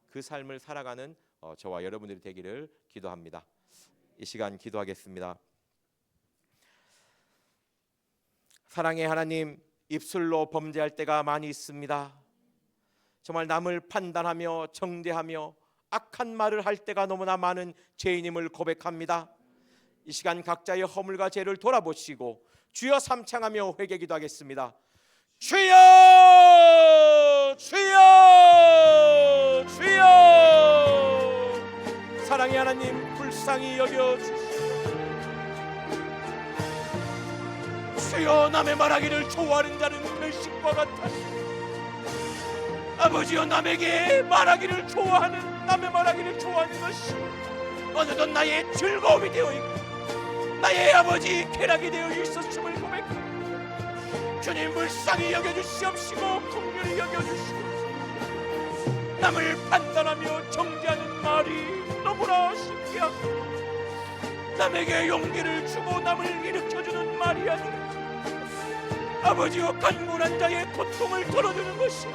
그 삶을 살아가는 저와 여러분들이 되기를 기도합니다. 이 시간 기도하겠습니다. 사랑의 하나님, 입술로 범죄할 때가 많이 있습니다. 정말 남을 판단하며 정죄하며 악한 말을 할 때가 너무나 많은 죄인임을 고백합니다. 이 시간 각자의 허물과 죄를 돌아보시고 주여 삼창하며 회개 기도하겠습니다. 주여, 주여, 주여. 사랑의 하나님, 불쌍히 여겨주시오. 주여, 남의 말하기를 좋아하는 자는 별식과 같아. 아버지여, 남에게 말하기를 좋아하는, 남의 말하기를 좋아하는 것이 어느덧 나의 즐거움이 되어 있고 나의 아버지 쾌락이 되어 있었음을 고백합니다. 주님, 불쌍히 여겨주시옵시고 긍휼히 여겨주시옵시고, 남을 판단하며 정죄하는 말이 너무나 신기하고 남에게 용기를 주고 남을 일으켜주는 말이 아니라 아버지여, 간문한 자의 고통을 덜어주는 것이,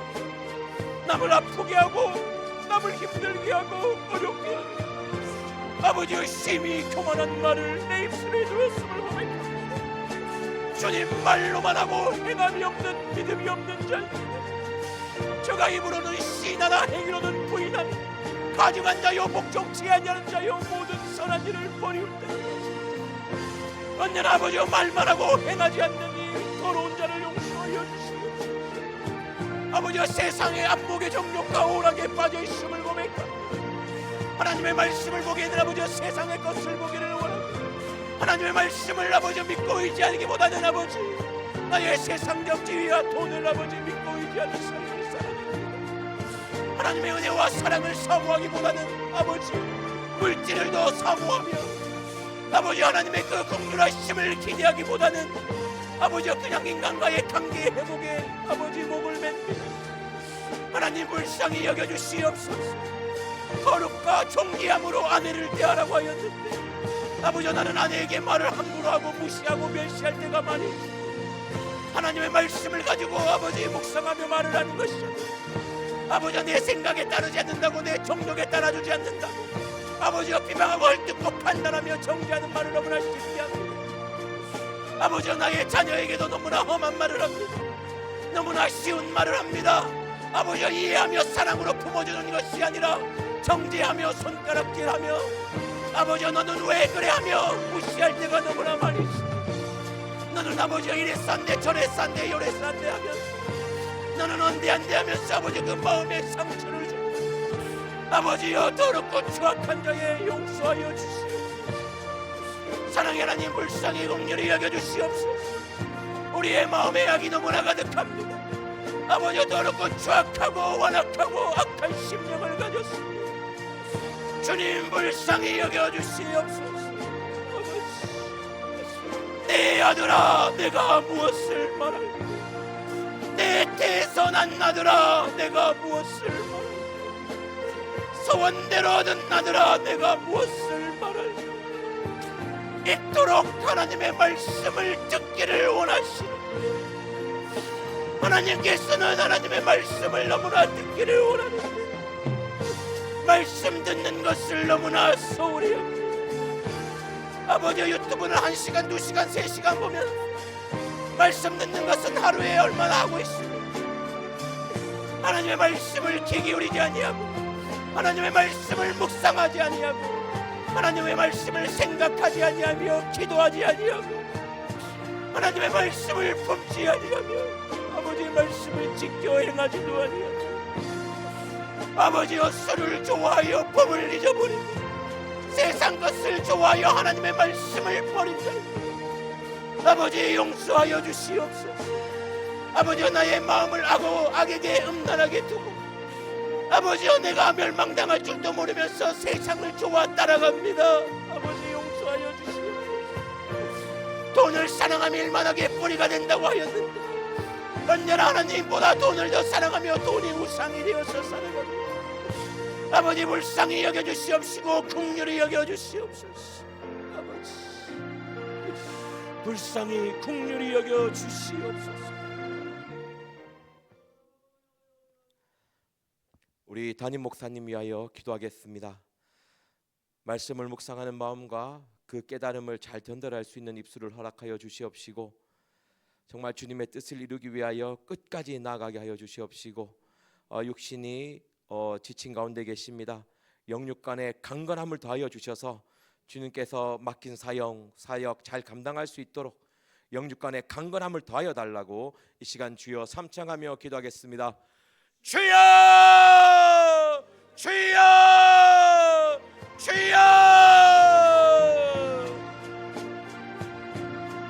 남을 아프게 하고 남을 힘들게 하고 어렵게 하고 아버지의 심히 교만한 말을 내 입술에 두었음을 고백합니다. 주님 말로만 하고 행함이 없는 믿음이 없는 자입니다. 저가 입으로는 시인하나 행위로는 부인하니 가증한 자요 복종치 아니하는 자요 모든 선한 일을 버리운다. 언제나 아버지여 말만 하고 행하지 않는 이 더러운 자를 용서하여 주시옵소서. 아버지여 세상의 안목의 정욕과 오락에 빠져 있음을 고백합니다. 하나님의 말씀을 보기에는 아버지여 세상의 것을 보기를 원합니다. 하나님의 말씀을 아버지 믿고 의지하기보다는 아버지 나의 세상적 지위와 돈을 아버지 믿고 의지하는 삶을 살아갑니다. 하나님의 은혜와 사랑을 사모하기보다는 아버지 물질을 더 사모하며 아버지 하나님의 그 긍휼하심을 기대하기보다는 아버지 그냥 인간과의 관계 회복에 아버지 목을 맵니다. 하나님 불쌍히 여겨주시옵소서. 거룩과 존귀함으로 아내를 대하라고 하였는데 아버지 나는 아내에게 말을 함부로 하고 무시하고 멸시할 때가 많이 하나님의 말씀을 가지고 아버지 묵상하며 말을 하는 것이죠. 아버지 내 생각에 따르지 않는다고 내 정욕에 따라주지 않는다고 아버지가 비방하고 헐뜯고 판단하며 정죄하는 말을 너무나 쉽게 합니다. 아버지 나의 자녀에게도 너무나 험한 말을 합니다. 너무나 쉬운 말을 합니다. 아버지가 이해하며 사랑으로 품어주는 것이 아니라 정죄하며 손가락질하며 아버지가 너는 왜 그래 하며 무시할 때가 너무나 많이 있습니다. 너는 아버지가 이래 싼데 저래 싼데 요래 싼데 하면서 너는 언제 안 돼 하면서 아버지 그 마음에 상처를 주고 아버지여 더럽고 추악한 자에 용서하여 주시옵소서. 사랑의 하나님 불쌍히 긍휼히 여겨주시옵소서. 우리의 마음에 악이 너무나 가득합니다. 아버지 더럽고 추악하고 완악하고 악한 심령을 가졌습니다. 주님 불쌍히 여겨주시옵소서. 아버지 내 아들아 내가 무엇을 말할까. 내 태선한 아들아 내가 무엇을 말할까. 소원대로 얻은 아들아 내가 무엇을 말할까. 이토록 하나님의 말씀을 듣기를 원하시는 하나님께서는 하나님의 말씀을 너무나 듣기를 원하는데 말씀 듣는 것을 너무나 소홀히 합니다. 아버지 유튜브는 1시간, 2시간, 3시간 보면 말씀 듣는 것은 하루에 얼마나 하고 있습니까? 하나님의 말씀을 귀 기울이지 아니하고 하나님의 말씀을 묵상하지 아니하고 하나님의 말씀을 생각하지 아니하며 기도하지 아니하고 하나님의 말씀을 품지 아니하며 아버지의 말씀을 지켜 행하지도 아니하고 아버지여 술을 좋아하여 법을 잊어버리고 세상 것을 좋아하여 하나님의 말씀을 버린다. 아버지 용서하여 주시옵소서. 아버지여 나의 마음을 악에게 음란하게 두고 아버지여 내가 멸망당할 줄도 모르면서 세상을 좋아 따라갑니다. 아버지 용서하여 주시옵소서. 돈을 사랑하며 일만하게 뿌리가 된다고 하였는데 언제나 하나님보다 돈을 더 사랑하며 돈이 우상이 되어서 살아갑니다. 아버지 불쌍히 여겨주시옵시고 긍휼히 여겨주시옵소서. 아버지 불쌍히 긍휼히 여겨주시옵소서. 우리 담임 목사님 위하여 기도하겠습니다. 말씀을 묵상하는 마음과 그 깨달음을 잘 전달할 수 있는 입술을 허락하여 주시옵시고 정말 주님의 뜻을 이루기 위하여 끝까지 나아가게 하여 주시옵시고 육신이 지친 가운데 계십니다. 영육간의 강건함을 더하여 주셔서 주님께서 맡긴 사역 잘 감당할 수 있도록 영육간의 강건함을 더하여 달라고 이 시간 주여 삼창하며 기도하겠습니다. 주여 주여 주여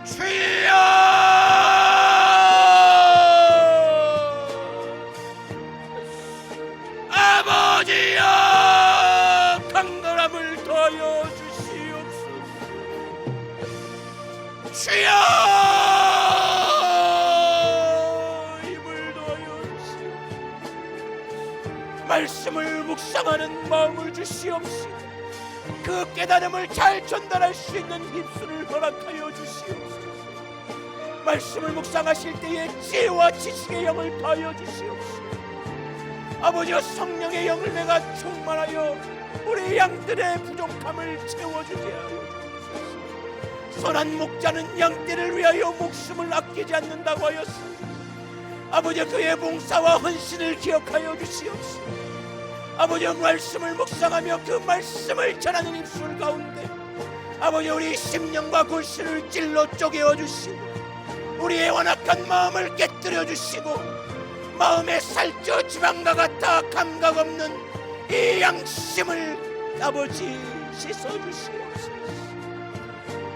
주여 아버지여 강건함을 더하여 주시옵소서. 주여 힘을 더하여 주시옵소서. 말씀을 묵상하는 마음을 주시옵시고 그 깨달음을 잘 전달할 수 있는 입술을 허락하여 주시옵소서. 말씀을 묵상하실 때에 지혜와 지식의 영을 더하여 주시옵소서. 아버지여 성령의 영을매가 충만하여 우리 양들의 부족함을 채워주게 하여 주옵소서. 선한 목자는 양떼를 위하여 목숨을 아끼지 않는다고 하였으니 아버지 그의 봉사와 헌신을 기억하여 주시옵소서. 아버지 말씀을 묵상하며 그 말씀을 전하는 입술 가운데 아버지 우리 심령과 골신을 찔러 쪼개어 주시고 우리의 완악한 마음을 깨뜨려 주시고 마음에 살쪄 지방과 같아 감각 없는 이 양심을 아버지 씻어 주시옵소서.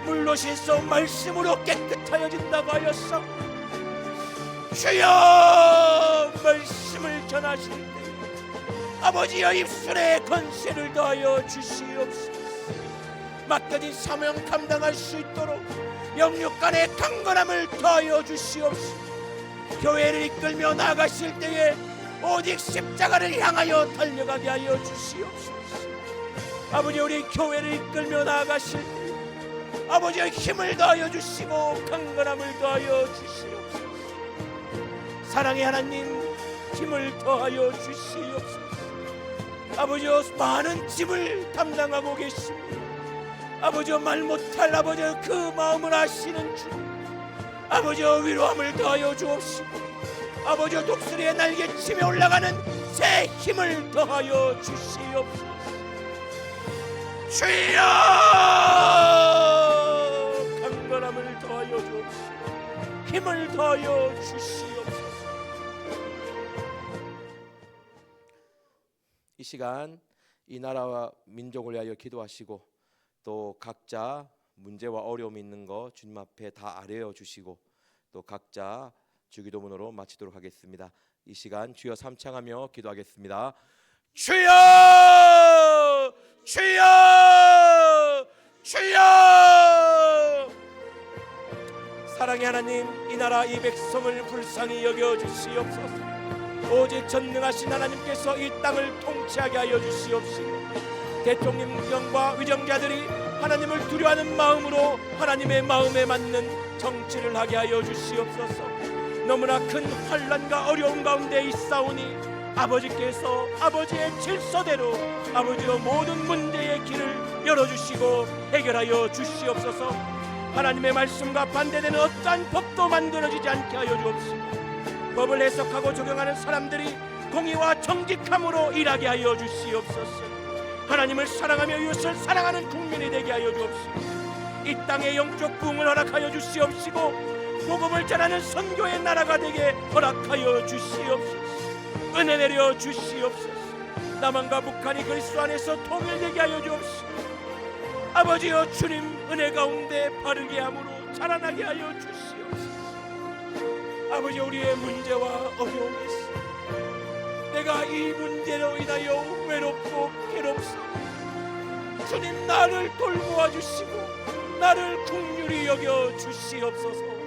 물로 씻어 말씀으로 깨끗하여진다고 하였어. 주여 말씀을 전하실 때 아버지여 입술에 권세를 더하여 주시옵소서. 맡겨진 사명 감당할 수 있도록 영육간의 강건함을 더하여 주시옵소서. 교회를 이끌며 나아가실 때에 오직 십자가를 향하여 달려가게 하여 주시옵소서. 아버지 우리 교회를 이끌며 나아가실 때 아버지의 힘을 더하여 주시고 강건함을 더하여 주시옵소서. 사랑의 하나님 힘을 더하여 주시옵소서. 아버지여 많은 짐을 담당하고 계십니다. 아버지여 말 못할 아버지여 그 마음을 아시는 주 아버지여 위로함을 더하여 주옵시고 아버지여 독수리의 날개침에 올라가는 새 힘을 더하여 주시옵소서. 주여 강건함을 더하여 주옵시고 힘을 더하여 주시옵소서. 이 시간 이 나라와 민족을 위하여 기도하시고 또 각자 문제와 어려움이 있는 거 주님 앞에 다 아뢰어 주시고 또 각자 주기도문으로 마치도록 하겠습니다. 이 시간 주여 삼창하며 기도하겠습니다. 주여 주여 주여. 사랑의 하나님 이 나라 이 백성을 불쌍히 여겨 주시옵소서. 오직 전능하신 하나님께서 이 땅을 통치하게 하여 주시옵시고 대통령과 위정자들이 하나님을 두려워하는 마음으로 하나님의 마음에 맞는 정치를 하게 하여 주시옵소서. 너무나 큰 환난과 어려움 가운데 있사오니 아버지께서 아버지의 질서대로 아버지의 모든 문제의 길을 열어주시고 해결하여 주시옵소서. 하나님의 말씀과 반대되는 어떠한 법도 만들어지지 않게 하여 주옵시고 법을 해석하고 적용하는 사람들이 공의와 정직함으로 일하게 하여 주시옵소서. 하나님을 사랑하며 이웃을 사랑하는 국민이 되게 하여 주옵시고 이 땅의 영적 부흥을 허락하여 주시옵시고 복음을 전하는 선교의 나라가 되게 허락하여 주시옵소서. 은혜 내려 주시옵소서. 남한과 북한이 그리스도 안에서 통일되게 하여 주옵시고 아버지여 주님 은혜 가운데 바르게 함으로 자라나게 하여 주시옵소서. 아버지 우리의 문제와 어려움이 있어 내가 이 문제로 인하여 외롭고 괴롭소. 주님 나를 돌보아 주시고 나를 긍휼히 여겨 주시옵소서.